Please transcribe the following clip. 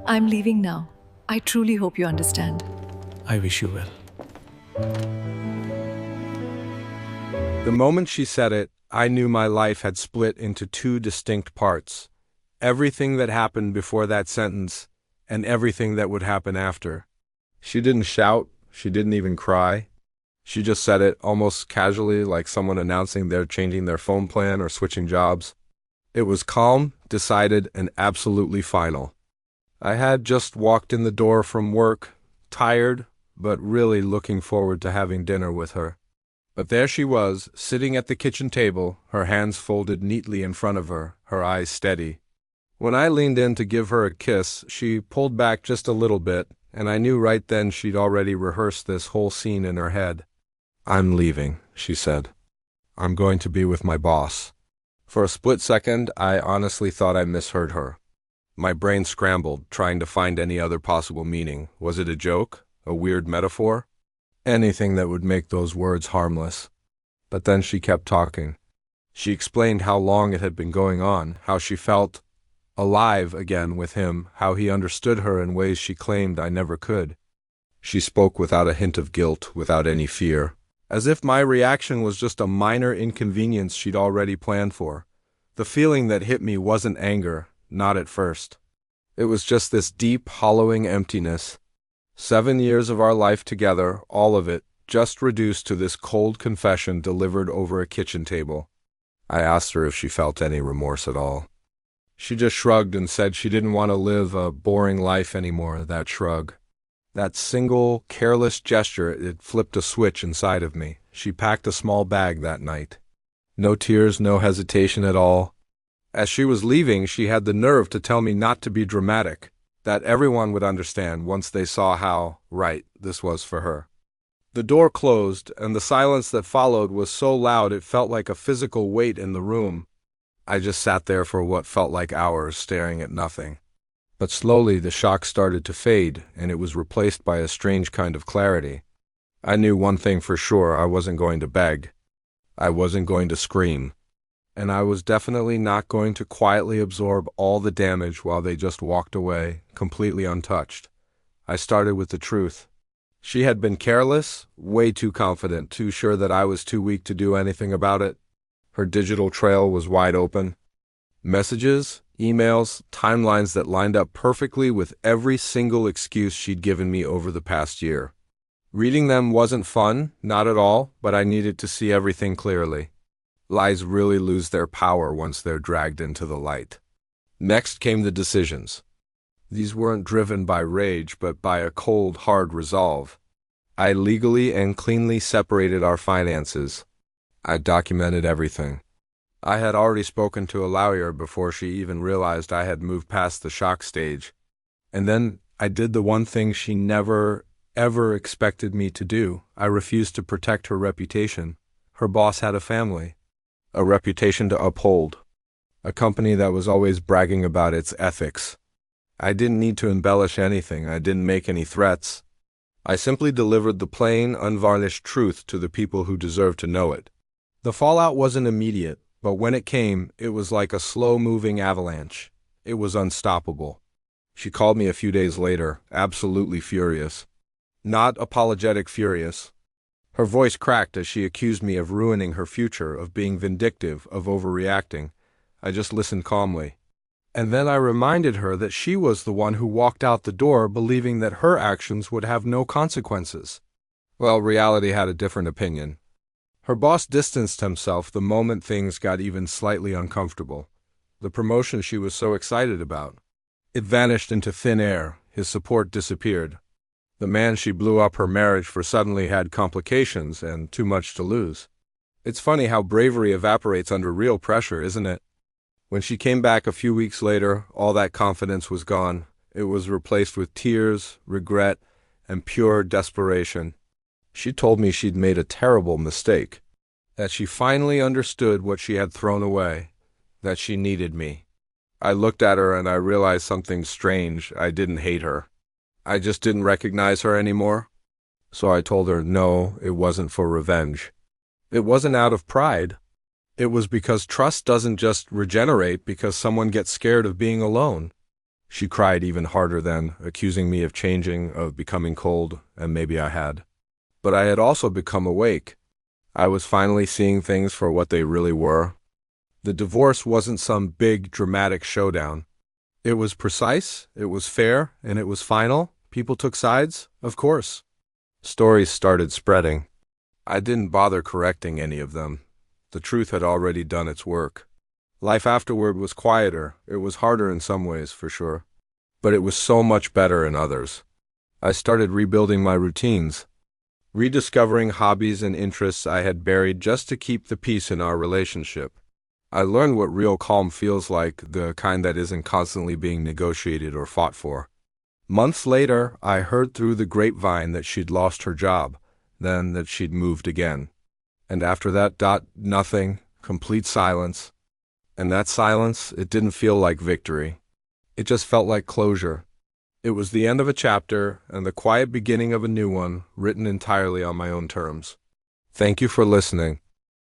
I'm leaving now. I truly hope you understand. I wish you well. The moment she said it, I knew my life had split into two distinct parts. Everything that happened before that sentence, and everything that would happen after. She didn't shout, she didn't even cry. She just said it almost casually, like someone announcing they're changing their phone plan or switching jobs. It was calm, decided, and absolutely final. I had just walked in the door from work, tired, but really looking forward to having dinner with her. But there she was, sitting at the kitchen table, her hands folded neatly in front of her, her eyes steady. When I leaned in to give her a kiss, she pulled back just a little bit, and I knew right then she'd already rehearsed this whole scene in her head. "I'm leaving," she said. "I'm going to be with my boss." For a split second, I honestly thought I misheard her. My brain scrambled, trying to find any other possible meaning. Was it a joke? A weird metaphor? Anything that would make those words harmless. But then she kept talking. She explained how long it had been going on, how she felt alive again with him, how he understood her in ways she claimed I never could. She spoke without a hint of guilt, without any fear, as if my reaction was just a minor inconvenience she'd already planned for. The feeling that hit me wasn't anger, not at first. It was just this deep, hollowing emptiness. 7 years of our life together, all of it, just reduced to this cold confession delivered over a kitchen table. I asked her if she felt any remorse at all. She just shrugged and said she didn't want to live a boring life anymore. That shrug. That single, careless gesture, it flipped a switch inside of me. She packed a small bag that night. No tears, no hesitation at all. As she was leaving, she had the nerve to tell me not to be dramatic, that everyone would understand once they saw how right this was for her. The door closed, and the silence that followed was so loud it felt like a physical weight in the room. I just sat there for what felt like hours, staring at nothing. But slowly the shock started to fade, and it was replaced by a strange kind of clarity. I knew one thing for sure: I wasn't going to beg. I wasn't going to scream. And I was definitely not going to quietly absorb all the damage while they just walked away, completely untouched. I started with the truth. She had been careless, way too confident, too sure that I was too weak to do anything about it. Her digital trail was wide open. Messages, emails, timelines that lined up perfectly with every single excuse she'd given me over the past year. Reading them wasn't fun, not at all, but I needed to see everything clearly. Lies really lose their power once they're dragged into the light. Next came the decisions. These weren't driven by rage, but by a cold, hard resolve. I legally and cleanly separated our finances. I documented everything. I had already spoken to a lawyer before she even realized I had moved past the shock stage. And then I did the one thing she never, ever expected me to do. I refused to protect her reputation. Her boss had a family. A reputation to uphold. A company that was always bragging about its ethics. I didn't need to embellish anything. I didn't make any threats. I simply delivered the plain, unvarnished truth to the people who deserved to know it. The fallout wasn't immediate, but when it came, it was like a slow-moving avalanche. It was unstoppable. She called me a few days later, absolutely furious. Not apologetic furious. Her voice cracked as she accused me of ruining her future, of being vindictive, of overreacting. I just listened calmly. And then I reminded her that she was the one who walked out the door believing that her actions would have no consequences. Well, reality had a different opinion. Her boss distanced himself the moment things got even slightly uncomfortable. The promotion she was so excited about. It vanished into thin air. His support disappeared. The man she blew up her marriage for suddenly had complications and too much to lose. It's funny how bravery evaporates under real pressure, isn't it? When she came back a few weeks later, all that confidence was gone. It was replaced with tears, regret, and pure desperation. She told me she'd made a terrible mistake, that she finally understood what she had thrown away, that she needed me. I looked at her and I realized something strange. I didn't hate her. I just didn't recognize her anymore. So I told her no, it wasn't for revenge. It wasn't out of pride. It was because trust doesn't just regenerate because someone gets scared of being alone. She cried even harder then, accusing me of changing, of becoming cold, and maybe I had. But I had also become awake. I was finally seeing things for what they really were. The divorce wasn't some big, dramatic showdown. It was precise, it was fair, and it was final. People took sides, of course. Stories started spreading. I didn't bother correcting any of them. The truth had already done its work. Life afterward was quieter. It was harder in some ways, for sure. But it was so much better in others. I started rebuilding my routines, rediscovering hobbies and interests I had buried just to keep the peace in our relationship. I learned what real calm feels like, the kind that isn't constantly being negotiated or fought for. Months later, I heard through the grapevine that she'd lost her job, then that she'd moved again. And after that, nothing, complete silence. And that silence, it didn't feel like victory. It just felt like closure. It was the end of a chapter and the quiet beginning of a new one, written entirely on my own terms. Thank you for listening.